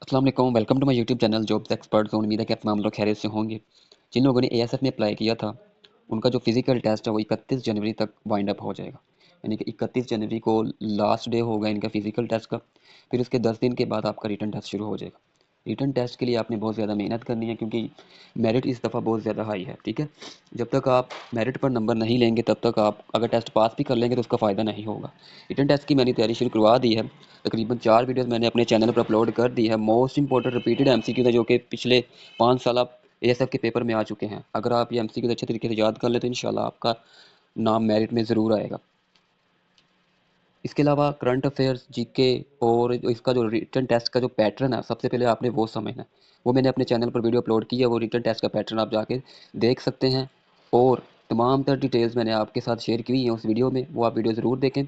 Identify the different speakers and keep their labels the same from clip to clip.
Speaker 1: अस्सलाम वालेकुम, welcome to my YouTube channel jobs expert. उम्मीद है कि आप तमाम लोग खैरियत से होंगे। जिन लोगों ने एएसएफ में अप्लाई किया था, उनका जो फिजिकल टेस्ट है वो 31 जनवरी तक वाइंड अप हो जाएगा। यानी कि 31 जनवरी को लास्ट डे होगा इनका फिजिकल टेस्ट का। फिर उसके 10 दिन के बाद आपका रिटन टेस्ट शुरू हो जाएगा। रिटन टेस्ट के लिए आपने बहुत ज़्यादा मेहनत करनी है, क्योंकि मेरिट इस दफ़ा बहुत ज़्यादा हाई है। ठीक है, जब तक आप मेरिट पर नंबर नहीं लेंगे तब तक आप अगर टेस्ट पास भी कर लेंगे तो उसका फ़ायदा नहीं होगा। रिटन टेस्ट की मैंने तैयारी शुरू करवा दी है। तकरीबन 4 वीडियोस मैंने अपने चैनल पर अपलोड कर दी है। मोस्ट इंपॉर्टेंट रिपीटेड एमसीक्यू है, जो कि पिछले 5 साल आप एएसएफ के पेपर में आ चुके हैं। अगर आप ये एमसीक्यू अच्छे तरीके से याद कर ले तो इंशाल्लाह आपका नाम मेरिट में ज़रूर आएगा। इसके अलावा करंट अफेयर्स, जीके और इसका जो रिटन टेस्ट का जो पैटर्न है, सबसे पहले आपने वो समझना है। वो मैंने अपने चैनल पर वीडियो अपलोड की है। वो रिटन टेस्ट का पैटर्न आप जाके देख सकते हैं, और तमाम तर डिटेल्स मैंने आपके साथ शेयर की हुई हैं उस वीडियो में। वो आप वीडियो ज़रूर देखें।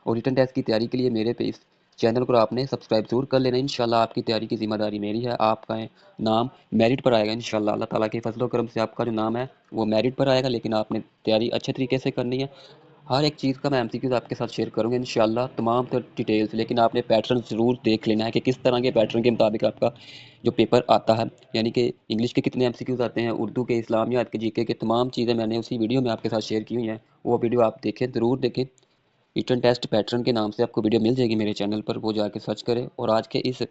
Speaker 1: और रिटन टेस्ट की तैयारी के लिए मेरे पे इस चैनल को आपने सब्सक्राइब ज़रूर कर लेना। इंशाल्लाह आपकी तैयारी की ज़िम्मेदारी मेरी है। आपका नाम मेरिट पर आएगा इंशाल्लाह। अल्लाह ताला के फजल करम से आपका जो नाम है वो मेरिट पर आएगा, लेकिन आपने तैयारी अच्छे तरीके से करनी है। हर एक चीज़ का मैं एमसीक्यूज़ आपके साथ शेयर करूँगा इंशाल्लाह, तमाम तर डिटेल्स। लेकिन आपने पैटर्न ज़रूर देख लेना है कि किस तरह के पैटर्न के मुताबिक आपका जो पेपर आता है। यानी कि इंग्लिश के कितने एमसीक्यूज़ आते हैं, उर्दू के, इस्लामियात के, जीके के, तमाम चीज़ें मैंने उसी वीडियो में आपके साथ शेयर की हुई हैं। वो वीडियो आप देखें, ज़रूर देखें। रिटन टेस्ट पैटर्न के नाम से आपको वीडियो मिल जाएगी मेरे चैनल पर, वो जाके सर्च करें। और आज के इस